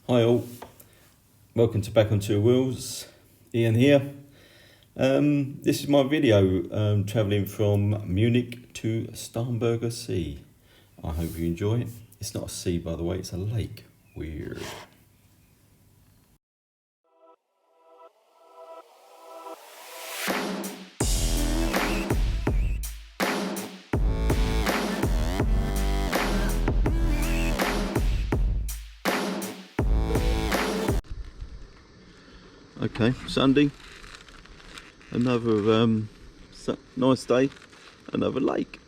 Hi all, welcome to Back on Two Wheels. Ian here. This is my video travelling from Munich to Starnberger See. I hope you enjoy it. It's not a sea, by the way, it's a lake. Weird. Okay, Sunday, another nice day, another lake.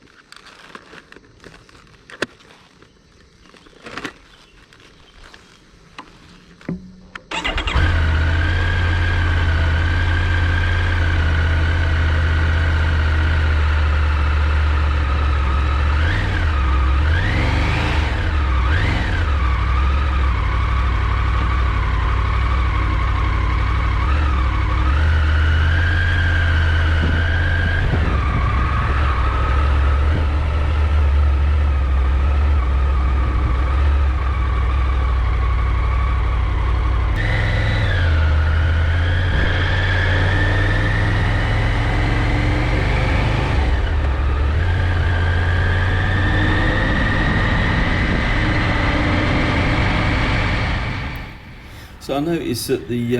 So I noticed that the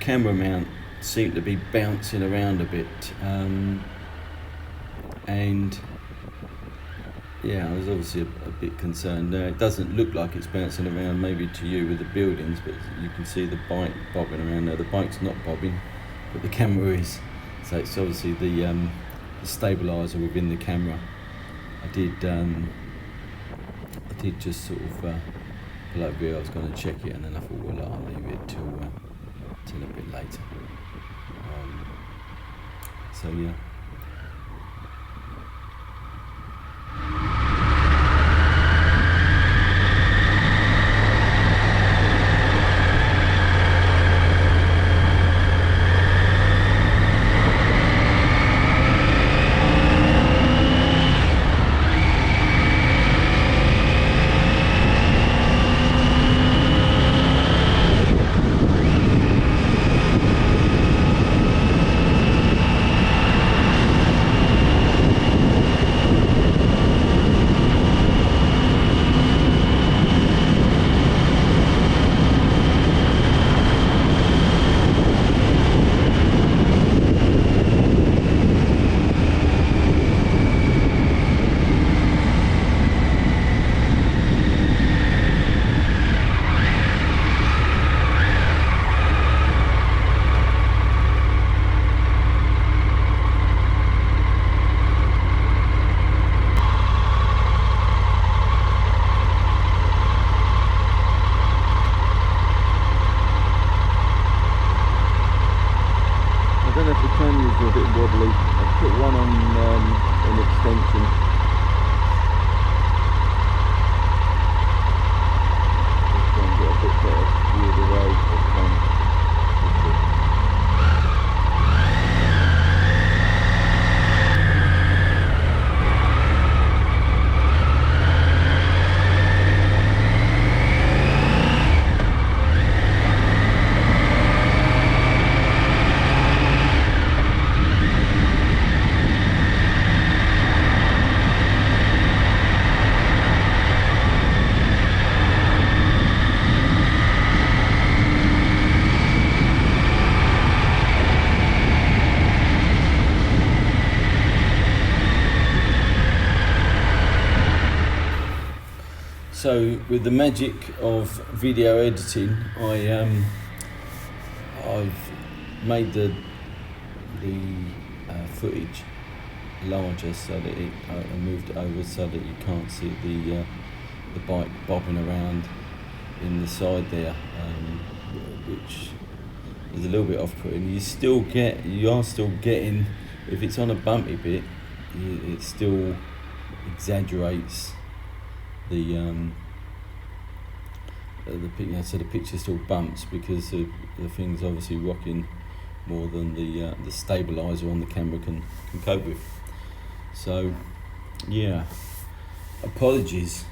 camera mount seemed to be bouncing around a bit, and yeah, I was obviously a bit concerned. Now it doesn't look like it's bouncing around maybe to you with the buildings, but you can see the bike bobbing around there. The bike's not bobbing, but the camera is. So it's obviously the stabilizer within the camera. I did just sort of pull over here. I was going to check it, and then I thought, well, I'll leave it till a bit later. So yeah. I don't know if the cameras are a bit wobbly. I've put one on an extension. Just trying to get a bit better view of the road. So with the magic of video editing, I've made the footage larger so that I moved it over so that you can't see the bike bobbing around in the side there, which is a little bit off-putting. You are still getting, if it's on a bumpy bit, it still exaggerates the so the picture still bumps because the thing's obviously rocking more than the stabilizer on the camera can cope with. So yeah, apologies.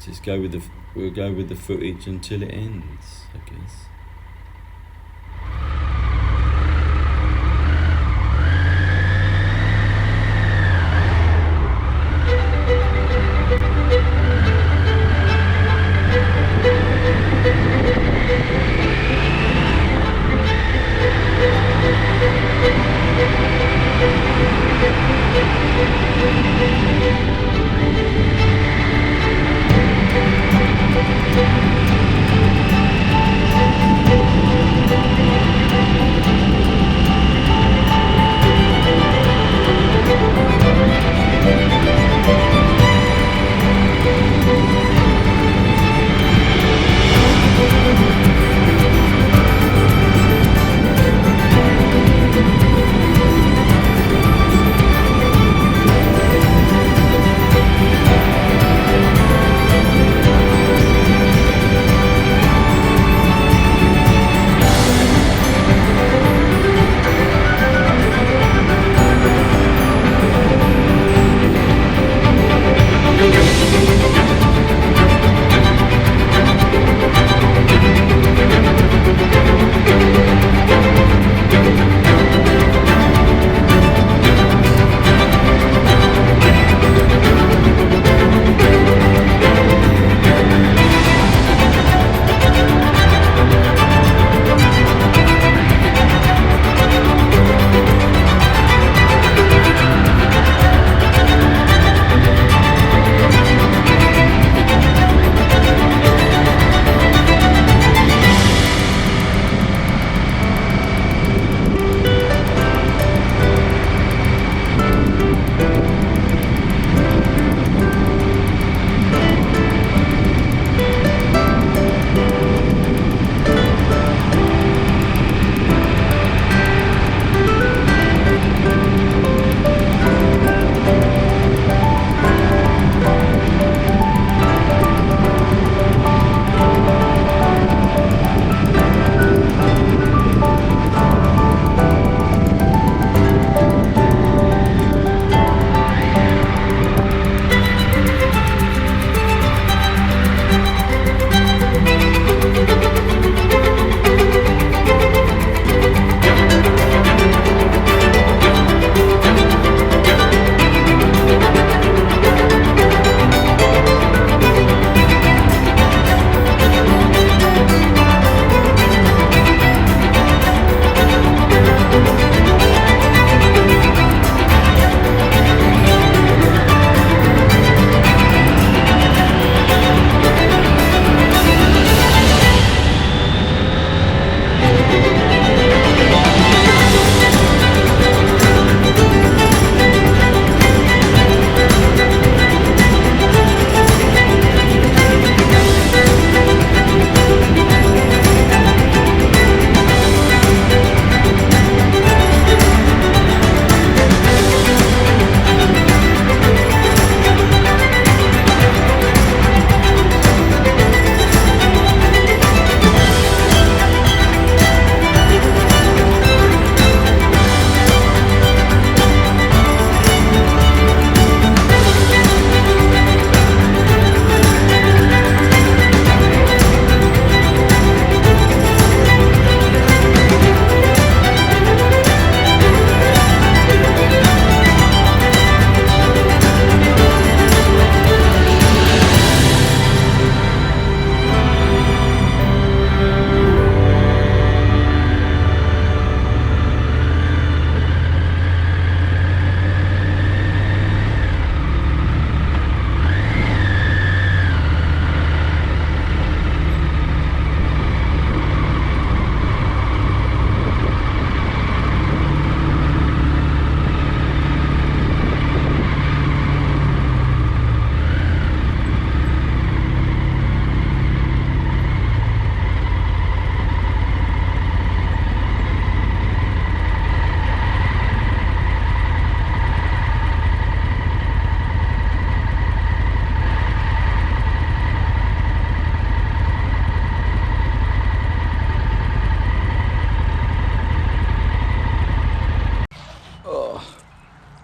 just we'll go with the footage until it ends, I guess.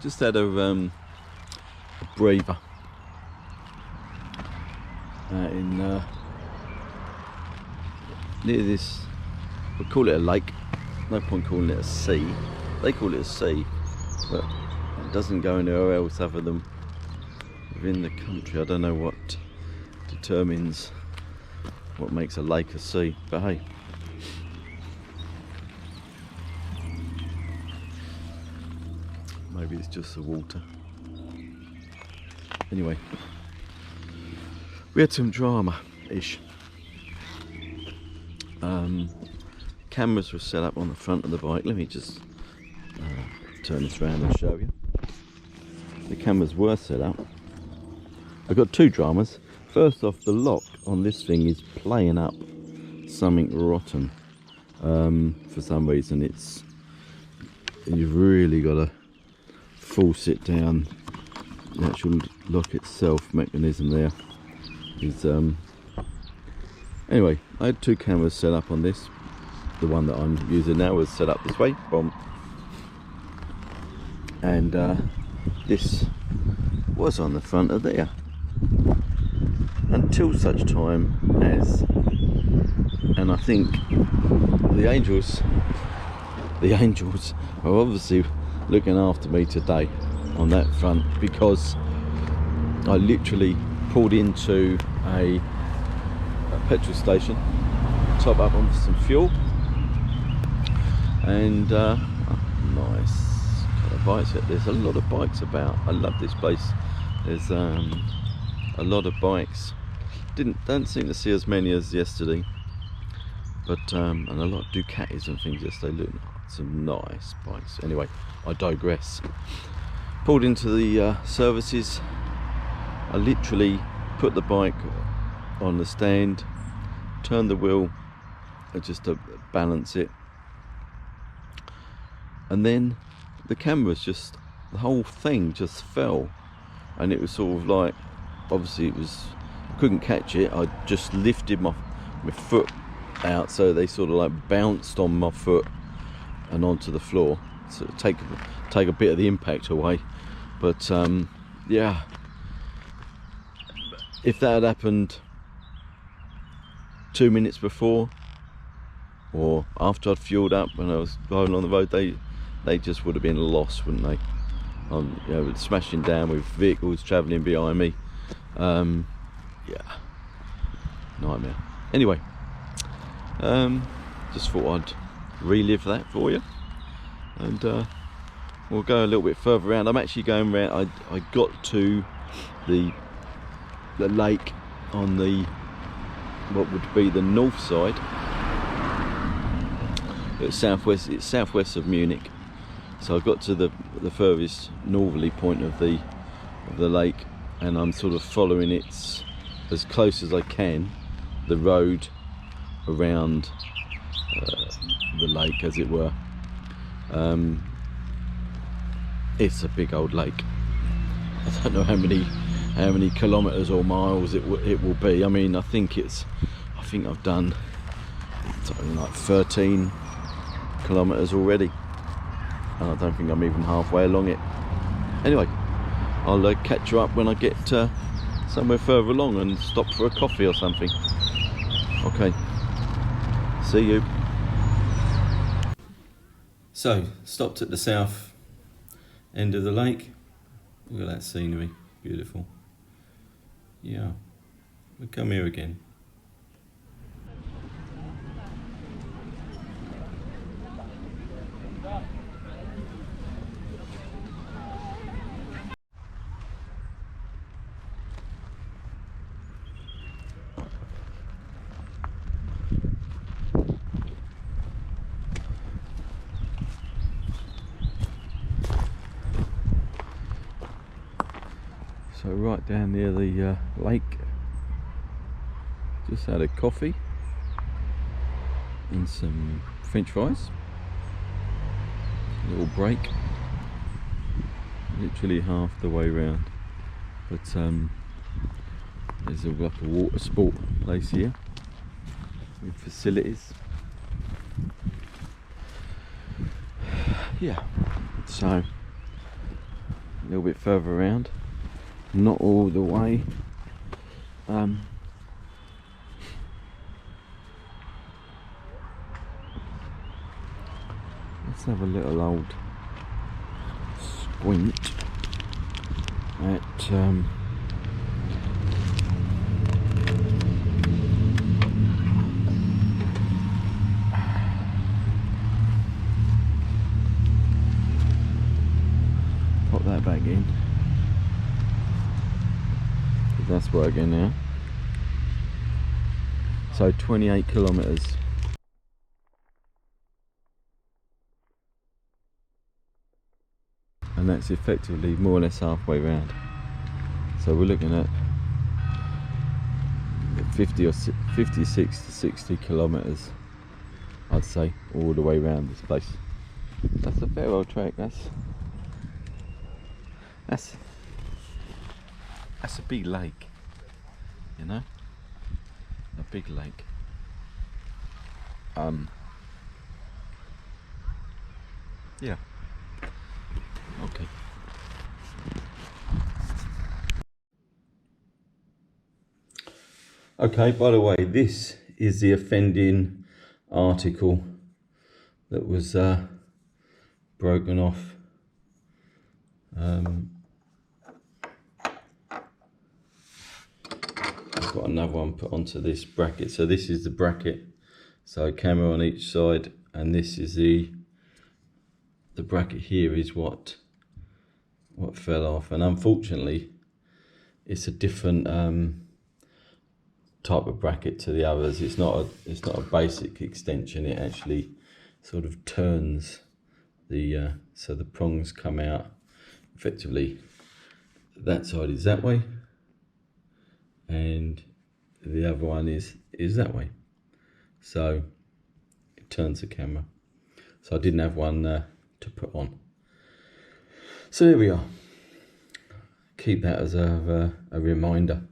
Just had a braver in near this, we call it a lake, no point calling it a sea. They call it a sea, but it doesn't go anywhere else other than within the country. I don't know what determines what makes a lake a sea, but hey. Maybe it's just the water. Anyway, we had some drama-ish. Cameras were set up on the front of the bike. Let me just turn this around and show you. The cameras were set up. I've got two dramas. First off, the lock on this thing is playing up something rotten. For some reason, you've really got to force it down. The actual lock itself mechanism there is anyway, I had two cameras set up on this. The one that I'm using now was set up this way, boom, and this was on the front of there until such time as, and I think the angels are obviously looking after me today on that front, because I literally pulled into a petrol station, top up on some fuel, and nice kind of bikes. There's a lot of bikes about. I love this place. There's a lot of bikes. Don't seem to see as many as yesterday, but and a lot of Ducatis and things yesterday. Look, some nice bikes. Anyway, I digress. Pulled into the services. I literally put the bike on the stand, turned the wheel just to balance it, and then the the whole thing just fell, and it was sort of like, obviously I couldn't catch it. I just lifted my foot out, so they sort of like bounced on my foot and onto the floor, so take a bit of the impact away. But yeah, if that had happened 2 minutes before or after I'd fueled up when I was driving on the road, they just would have been lost, wouldn't they? You know, smashing down with vehicles travelling behind me. Yeah, nightmare. Anyway, just thought I'd relive that for you, and we'll go a little bit further around. I'm actually going around. I got to the lake on the what would be the north side. It's southwest of Munich. So I got to the furthest northerly point of the lake, and I'm sort of following it as close as I can, the road around the lake, as it were. It's a big old lake. I don't know how many kilometres or miles it will be. I mean, I think I've done something like 13 kilometres already, and I don't think I'm even halfway along it. Anyway, I'll catch you up when I get somewhere further along and stop for a coffee or something. Okay, see you. So, stopped at the south end of the lake. Look at that scenery, beautiful. Yeah, we'll come here again. So right down near the lake, just had a coffee and some French fries. A little break, literally half the way round. But there's like a water sport place here with facilities. Yeah, so a little bit further around. Not all the way have a little old squint at pop that back in. That's working now. So 28 kilometers. And that's effectively more or less halfway round. So we're looking at 56 to 60 kilometers, I'd say, all the way around this place. That's a fair old trek. That's a big lake, you know, a big lake. Yeah. Okay. Okay, by the way, this is the offending article that was broken off. I've got another one put onto this bracket. So this is the bracket. So camera on each side, and this is the bracket here is what fell off, and unfortunately it's a different type of bracket to the others. It's not a basic extension. It actually sort of turns the so the prongs come out. Effectively that side is that way and the other one is that way, so it turns the camera. So I didn't have one to put on, so there we are. Keep that as a reminder.